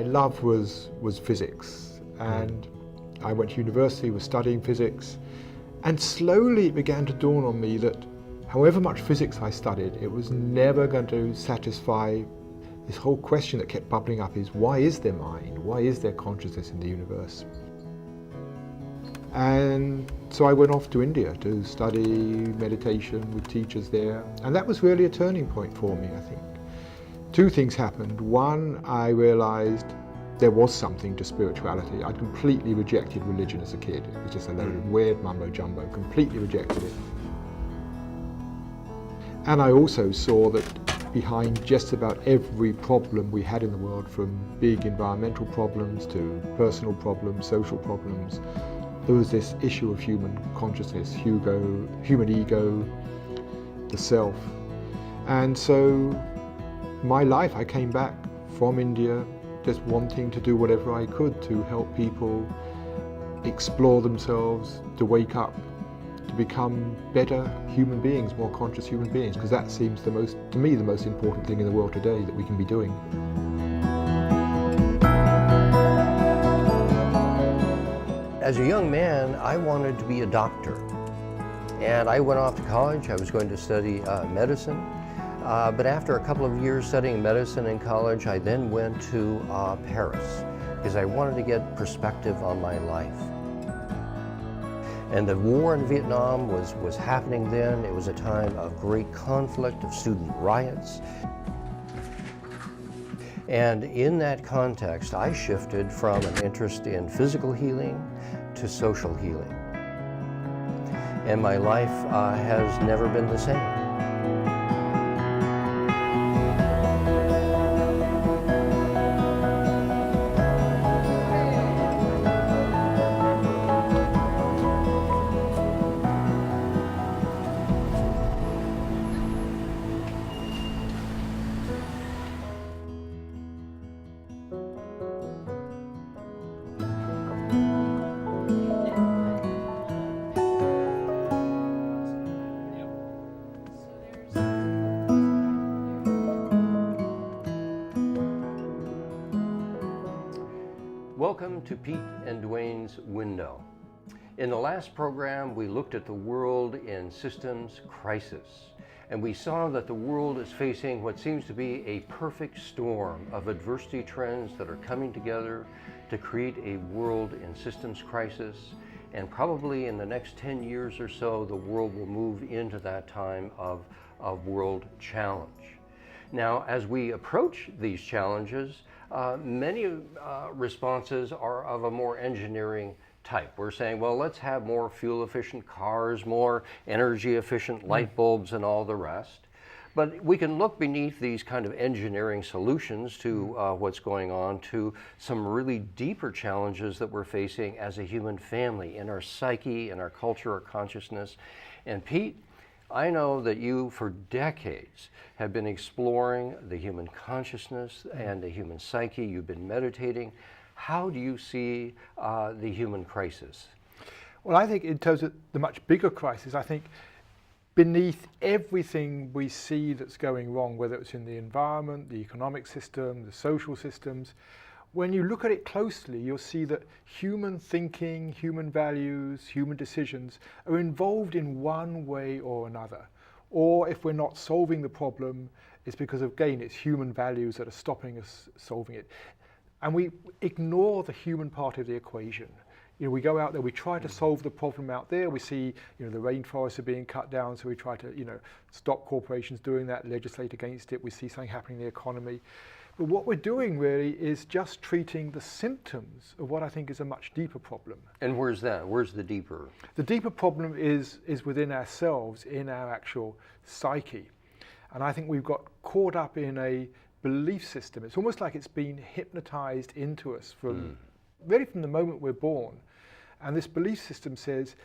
my love was physics, and I went to university, was studying physics, and slowly it began to dawn on me that however much physics I studied, it was never going to satisfy this whole question that kept bubbling up: is why is there mind? Why is there consciousness in the universe? And so I went off to India to study meditation with teachers there, and that was really a turning point for me, I think. Two things happened. One, I realized there was something to spirituality. I'd completely rejected religion as a kid. It was just a load of weird mumbo jumbo, completely rejected it. And I also saw that behind just about every problem we had in the world, from big environmental problems to personal problems, social problems, there was this issue of human consciousness, human ego, the self. And so my life, I came back from India just wanting to do whatever I could to help people explore themselves, to wake up, to become better human beings, more conscious human beings, because that seems to me the most important thing in the world today that we can be doing. As a young man, I wanted to be a doctor, and I went off to college. I was going to study medicine, but after a couple of years studying medicine in college, I then went to Paris because I wanted to get perspective on my life. And the war in Vietnam was happening then. It was a time of great conflict, of student riots. And in that context, I shifted from an interest in physical healing to social healing. And my life has never been the same. Welcome to Pete and Duane's Window. In the last program, we looked at the world in systems crisis, and we saw that the world is facing what seems to be a perfect storm of adversity trends that are coming together to create a world in systems crisis, and probably in the next 10 years or so, the world will move into that time of world challenge. Now, as we approach these challenges, many responses are of a more engineering type. We're saying, well, let's have more fuel-efficient cars, more energy-efficient light bulbs, and all the rest. But we can look beneath these kind of engineering solutions to what's going on to some really deeper challenges that we're facing as a human family, in our psyche, in our culture, our consciousness. And Pete, I know that you, for decades, have been exploring the human consciousness and the human psyche. You've been meditating. How do you see the human crisis? Well, I think in terms of the much bigger crisis, I think beneath everything we see that's going wrong, whether it's in the environment, the economic system, the social systems, when you look at it closely, you'll see that human thinking, human values, human decisions are involved in one way or another. Or if we're not solving the problem, it's because, again, it's human values that are stopping us solving it. And we ignore the human part of the equation. You know, we go out there, we try to solve the problem out there. We see, you know, the rainforests are being cut down, so we try to, you know, stop corporations doing that, legislate against it. We see something happening in the economy. But what we're doing really is just treating the symptoms of what I think is a much deeper problem. And where's that? Where's the deeper? The deeper problem is within ourselves, in our actual psyche. And I think we've got caught up in a belief system. It's almost like it's been hypnotized into us from really from the moment we're born. And this belief system says,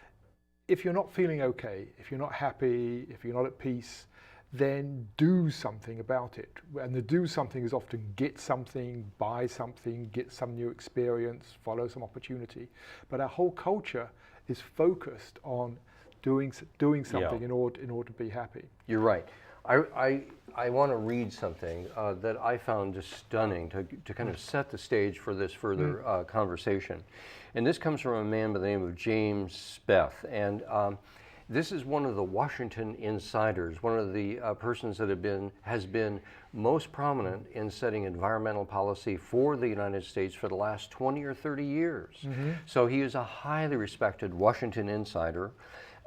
if you're not feeling okay, if you're not happy, if you're not at peace, then do something about it. And the do something is often get something, buy something, get some new experience, follow some opportunity. But our whole culture is focused on doing something in order to be happy. You're right. I want to read something that I found just stunning to kind of set the stage for this further conversation. And this comes from a man by the name of James Speth. And this is one of the Washington insiders, one of the persons that has been most prominent in setting environmental policy for the United States for the last 20 or 30 years. So he is a highly respected Washington insider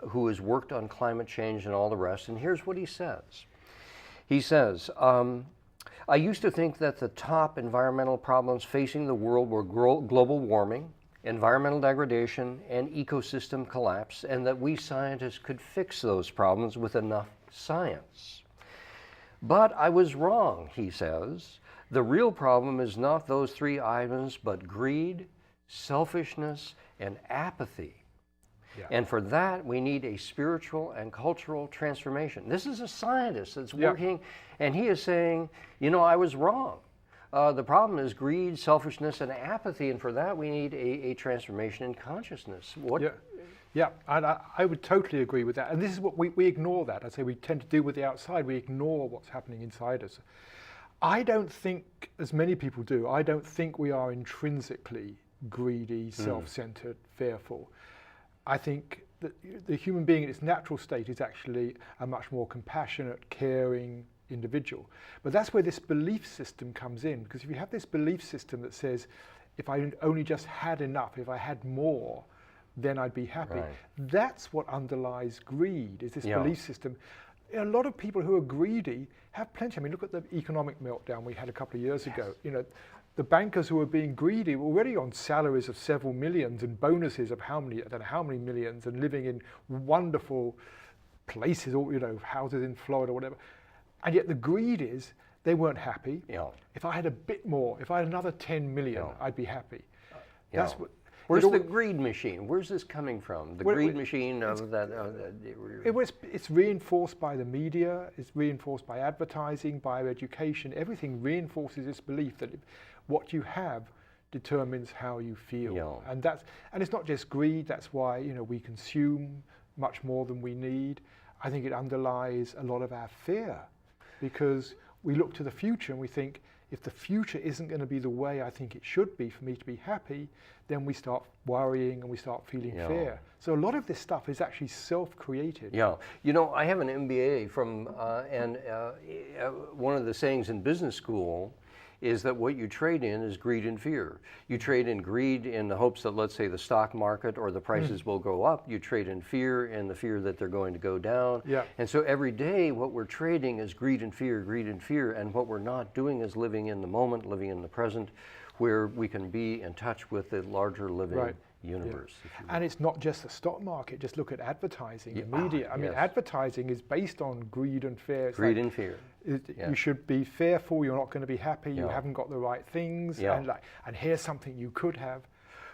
who has worked on climate change and all the rest. And here's what he says. He says, I used to think that the top environmental problems facing the world were global warming, environmental degradation, and ecosystem collapse, and that we scientists could fix those problems with enough science. But I was wrong, he says. The real problem is not those three items, but greed, selfishness, and apathy. Yeah. And for that, we need a spiritual and cultural transformation. This is a scientist that's working, and he is saying, you know, I was wrong. The problem is greed, selfishness, and apathy, and for that we need a transformation in consciousness. Yeah, and I would totally agree with that. And this is what we ignore that. I say we tend to do with the outside. We ignore what's happening inside us. I don't think, as many people do, I don't think we are intrinsically greedy, self-centered, fearful. I think that the human being in its natural state is actually a much more compassionate, caring individual. But that's where this belief system comes in, because if you have this belief system that says, if I only just had enough, if I had more, then I'd be happy. Right. That's what underlies greed, is this belief system. A lot of people who are greedy have plenty. I mean, look at the economic meltdown we had a couple of years ago. You know, the bankers who were being greedy were already on salaries of several millions and bonuses of how many, I don't know how many millions, and living in wonderful places, or, you know, houses in Florida or whatever. And yet the greed is, they weren't happy. If I had a bit more, if I had another 10 million, I'd be happy. That's what. Where's the greed machine? Where's this coming from? The greed machine of that? It's reinforced by the media, it's reinforced by advertising, by education. Everything reinforces this belief that what you have determines how you feel. And it's not just greed, that's why, you know, we consume much more than we need. I think it underlies a lot of our fear, because we look to the future and we think, if the future isn't going to be the way I think it should be for me to be happy, then we start worrying and we start feeling fear. So a lot of this stuff is actually self-created. Yeah, you know, I have an MBA from, one of the sayings in business school is that what you trade in is greed and fear. You trade in greed in the hopes that, let's say, the stock market or the prices will go up. You trade in fear in the fear that they're going to go down. And so every day what we're trading is greed and fear, and what we're not doing is living in the moment, living in the present, where we can be in touch with the larger living universe. And it's not just the stock market, just look at advertising and media. I mean, advertising is based on greed and fear. It's greed and fear. You should be fearful, you're not going to be happy, you haven't got the right things, and here's something you could have.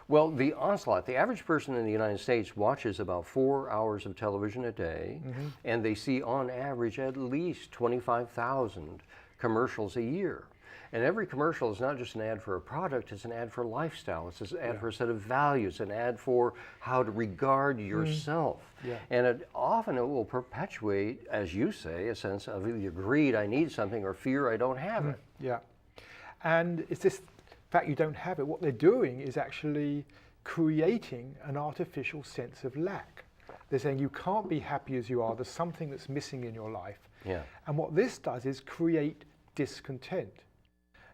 Well, the onslaught, the average person in the United States watches about 4 hours of television a day, and they see on average at least 25,000 commercials a year. And every commercial is not just an ad for a product, it's an ad for lifestyle, it's an ad for a set of values, an ad for how to regard yourself. And often it will perpetuate, as you say, a sense of either greed, I need something, or fear, I don't have it. And it's this fact you don't have it. What they're doing is actually creating an artificial sense of lack. They're saying you can't be happy as you are, there's something that's missing in your life. And what this does is create discontent.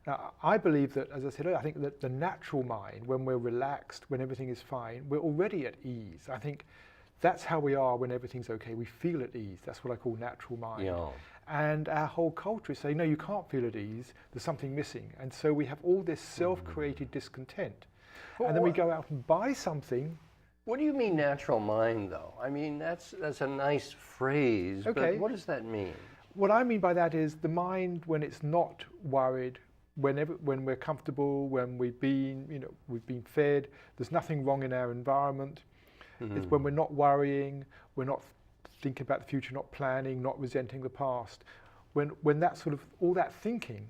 Now, I believe that, as I said earlier, I think that the natural mind, when we're relaxed, when everything is fine, we're already at ease. I think that's how we are when everything's okay. We feel at ease. That's what I call natural mind. And our whole culture is saying, no, you can't feel at ease. There's something missing. And so we have all this self-created discontent. And then we go out and buy something. What do you mean natural mind, though? I mean, that's a nice phrase, but what does that mean? What I mean by that is the mind, when it's not worried, when we're comfortable, when we've been fed, there's nothing wrong in our environment. It's when we're not worrying, we're not thinking about the future, not planning, not resenting the past. When that sort of, all that thinking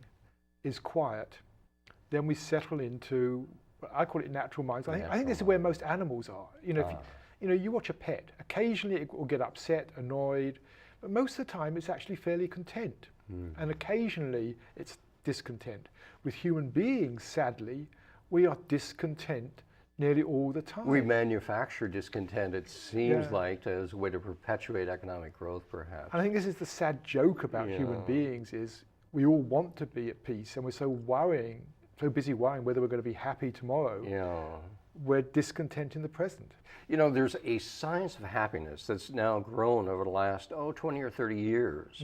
is quiet, then we settle into, I call it natural minds. I think this is where most animals are. You know, you watch a pet, occasionally it will get upset, annoyed, but most of the time it's actually fairly content. And occasionally it's discontent. With human beings, sadly, we are discontent nearly all the time. We manufacture discontent, it seems Yeah. like, as a way to perpetuate economic growth, perhaps. And I think this is the sad joke about human beings is we all want to be at peace, and we're so busy worrying whether we're going to be happy tomorrow. Yeah. We're discontent in the present. You know, there's a science of happiness that's now grown over the last, 20 or 30 years,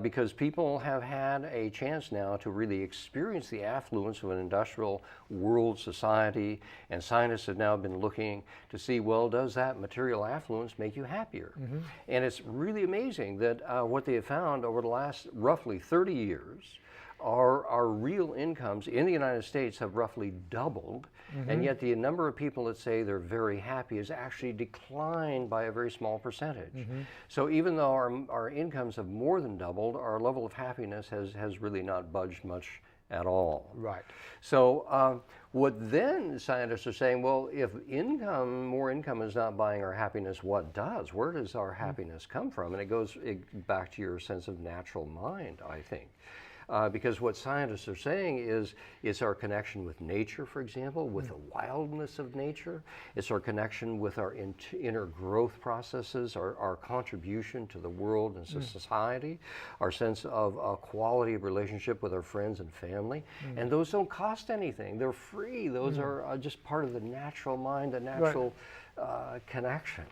because people have had a chance now to really experience the affluence of an industrial world society, and scientists have now been looking to see, well, does that material affluence make you happier? And it's really amazing that what they have found over the last roughly 30 years, our real incomes in the United States have roughly doubled, and yet the number of people that say they're very happy has actually declined by a very small percentage. So even though our incomes have more than doubled, our level of happiness has really not budged much at all. Right. So what then scientists are saying, well, if more income is not buying our happiness, what does? Where does our happiness come from? And it goes back to your sense of natural mind, I think. Because what scientists are saying is it's our connection with nature, for example, with the wildness of nature. It's our connection with our inner growth processes, our contribution to the world and society, our sense of quality of relationship with our friends and family. And those don't cost anything. They're free. Those are just part of the natural mind, the natural connection.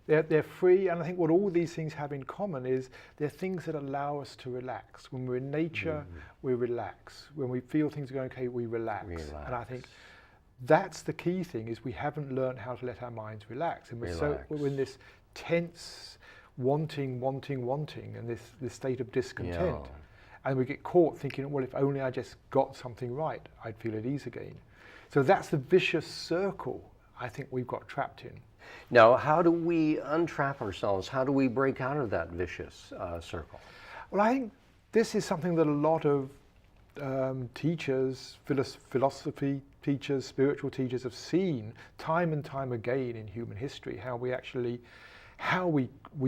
They're free, and I think what all these things have in common is they're things that allow us to relax. When we're in nature, we relax. When we feel things are going okay, we relax. And I think that's the key thing, is we haven't learned how to let our minds relax. And we're in this tense wanting, and this state of discontent. And we get caught thinking, well, if only I just got something right, I'd feel at ease again. So that's the vicious circle I think we've got trapped in. Now, how do we untrap ourselves? How do we break out of that vicious circle? Well, I think this is something that a lot of teachers, philosophy teachers, spiritual teachers have seen time and time again in human history, how we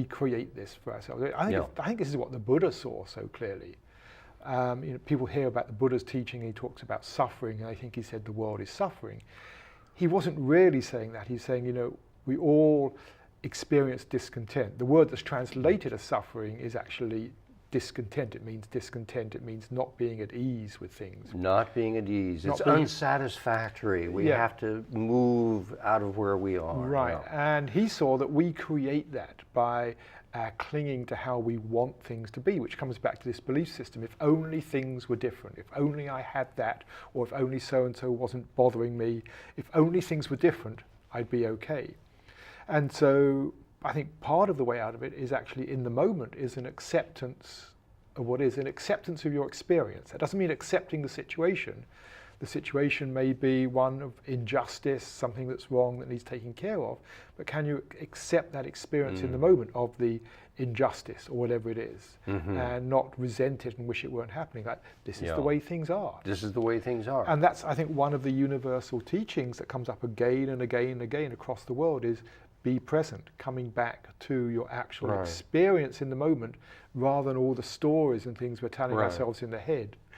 create this for ourselves. I think this is what the Buddha saw so clearly. People hear about the Buddha's teaching, he talks about suffering, and I think he said the world is suffering. He wasn't really saying that. He's saying, we all experience discontent. The word that's translated as suffering is actually discontent. It means discontent. It means not being at ease with things. Not being at ease. It's unsatisfactory. We have to move out of where we are. Right. And he saw that we create that by clinging to how we want things to be, which comes back to this belief system. If only things were different, if only I had that, or if only so-and-so wasn't bothering me, if only things were different, I'd be okay. And so I think part of the way out of it is actually in the moment is an acceptance of what is, an acceptance of your experience. That doesn't mean accepting the situation. The situation may be one of injustice, something that's wrong that needs taking care of, but can you accept that experience in the moment of the injustice or whatever it is, and not resent it and wish it weren't happening? Like, this is the way things are. This is the way things are. And that's, I think, one of the universal teachings that comes up again and again and again across the world is be present, coming back to your actual experience in the moment rather than all the stories and things we're telling ourselves in the head.